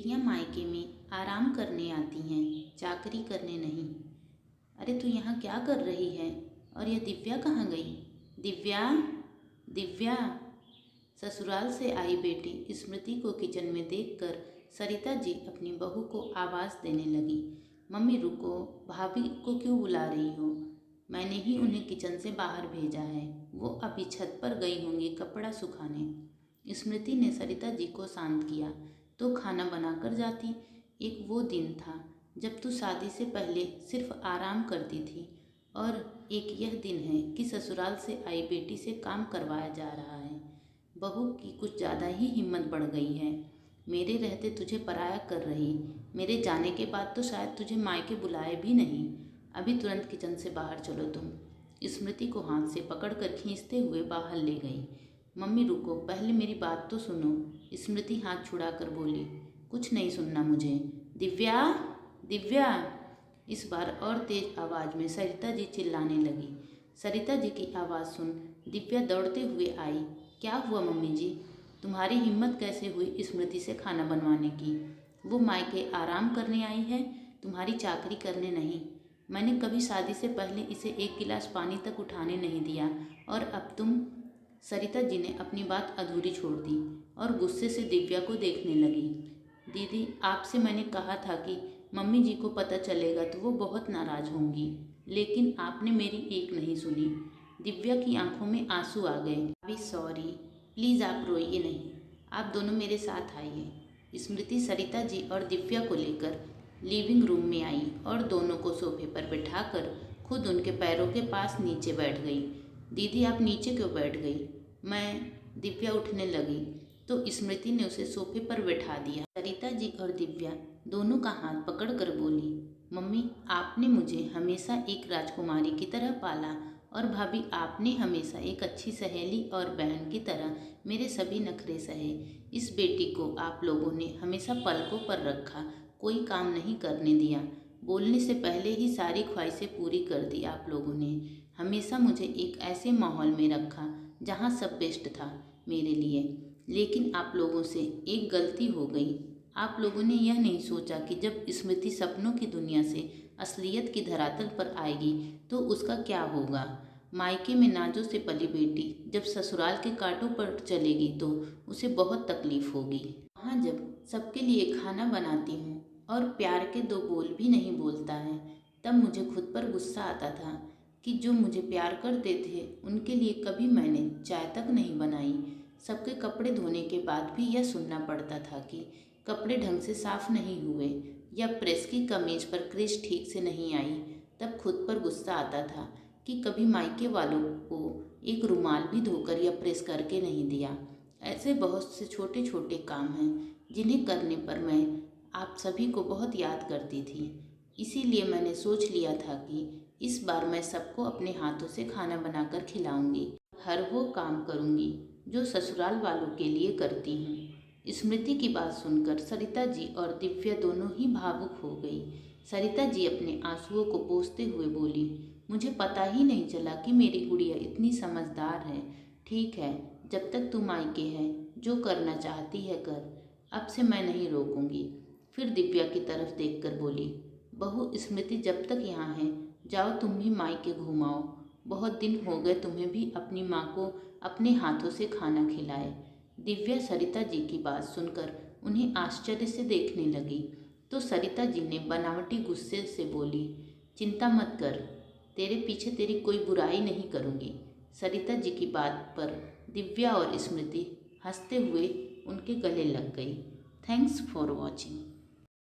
बेटियां मायके में आराम करने आती हैं, चाकरी करने नहीं। अरे तू यहाँ क्या कर रही है? और यह दिव्या कहाँ गई? दिव्या, दिव्या। ससुराल से आई बेटी स्मृति को किचन में देखकर सरिता जी अपनी बहू को आवाज़ देने लगी। मम्मी रुको, भाभी को क्यों बुला रही हो? मैंने ही उन्हें किचन से बाहर भेजा है, वो अभी छत पर गई होंगी कपड़ा सुखाने। स्मृति ने सरिता जी को शांत किया। तो खाना बनाकर जाती। एक वो दिन था जब तू शादी से पहले सिर्फ आराम करती थी, और एक यह दिन है कि ससुराल से आई बेटी से काम करवाया जा रहा है। बहू की कुछ ज़्यादा ही हिम्मत बढ़ गई है। मेरे रहते तुझे पराया कर रही, मेरे जाने के बाद तो शायद तुझे मायके बुलाए भी नहीं। अभी तुरंत किचन से बाहर चलो तुम। स्मृति को हाथ से पकड़कर खींचते हुए बाहर ले गई। मम्मी रुको, पहले मेरी बात तो सुनो। स्मृति हाथ छुड़ाकर बोली, कुछ नहीं सुनना मुझे। दिव्या, दिव्या। इस बार और तेज आवाज़ में सरिता जी चिल्लाने लगी। सरिता जी की आवाज़ सुन दिव्या दौड़ते हुए आई। क्या हुआ मम्मी जी? तुम्हारी हिम्मत कैसे हुई स्मृति से खाना बनवाने की? वो मायके आराम करने आई है, तुम्हारी चाकरी करने नहीं। मैंने कभी शादी से पहले इसे एक गिलास पानी तक उठाने नहीं दिया, और अब तुम। सरिता जी ने अपनी बात अधूरी छोड़ दी और गुस्से से दिव्या को देखने लगी। दीदी, आपसे मैंने कहा था कि मम्मी जी को पता चलेगा तो वो बहुत नाराज़ होंगी, लेकिन आपने मेरी एक नहीं सुनी। दिव्या की आंखों में आंसू आ गए। अभी सॉरी, प्लीज़ आप रोइए नहीं, आप दोनों मेरे साथ आइए। स्मृति सरिता जी और दिव्या को लेकर लिविंग रूम में आई और दोनों को सोफे पर बिठाकर खुद उनके पैरों के पास नीचे बैठ गई। दीदी आप नीचे क्यों बैठ गई? मैं। दिव्या उठने लगी तो स्मृति ने उसे सोफे पर बैठा दिया। सरिता जी और दिव्या दोनों का हाथ पकड़कर बोली, मम्मी आपने मुझे हमेशा एक राजकुमारी की तरह पाला, और भाभी आपने हमेशा एक अच्छी सहेली और बहन की तरह मेरे सभी नखरे सहे। इस बेटी को आप लोगों ने हमेशा पलकों पर रखा, कोई काम नहीं करने दिया। बोलने से पहले ही सारी ख्वाहिशें पूरी कर दी आप लोगों ने। हमेशा मुझे एक ऐसे माहौल में रखा जहाँ सब बेस्ट था मेरे लिए। लेकिन आप लोगों से एक गलती हो गई। आप लोगों ने यह नहीं सोचा कि जब स्मृति सपनों की दुनिया से असलियत की धरातल पर आएगी तो उसका क्या होगा। मायके में नाजों से पली बेटी जब ससुराल के कांटों पर चलेगी तो उसे बहुत तकलीफ होगी। वहाँ जब सबके लिए खाना बनाती हूँ और प्यार के दो बोल भी नहीं बोलता है, तब मुझे खुद पर गुस्सा आता था कि जो मुझे प्यार करते थे उनके लिए कभी मैंने चाय तक नहीं बनाई। सबके कपड़े धोने के बाद भी यह सुनना पड़ता था कि कपड़े ढंग से साफ नहीं हुए या प्रेस की कमीज पर क्रीज ठीक से नहीं आई। तब खुद पर गुस्सा आता था कि कभी मायके वालों को एक रुमाल भी धोकर या प्रेस करके नहीं दिया। ऐसे बहुत से छोटे छोटे काम हैं जिन्हें करने पर मैं आप सभी को बहुत याद करती थी। इसीलिए मैंने सोच लिया था कि इस बार मैं सबको अपने हाथों से खाना बनाकर खिलाऊंगी। हर वो काम करूंगी जो ससुराल वालों के लिए करती हूँ। स्मृति की बात सुनकर सरिता जी और दिव्या दोनों ही भावुक हो गई। सरिता जी अपने आंसुओं को पोंछते हुए बोली, मुझे पता ही नहीं चला कि मेरी गुड़िया इतनी समझदार है। ठीक है, जब तक तू मायके है जो करना चाहती है कर, अब से मैं नहीं रोकूंगी। फिर दिव्या की तरफ देखकर बोली, बहू स्मृति जब तक यहाँ है जाओ तुम भी मायके घुमाओ। बहुत दिन हो गए तुम्हें भी अपनी माँ को अपने हाथों से खाना खिलाए। दिव्या सरिता जी की बात सुनकर उन्हें आश्चर्य से देखने लगी तो सरिता जी ने बनावटी गुस्से से बोली, चिंता मत कर, तेरे पीछे तेरी कोई बुराई नहीं करूँगी। सरिता जी की बात पर दिव्या और स्मृति हंसते हुए उनके गले लग गई। Thanks for watching.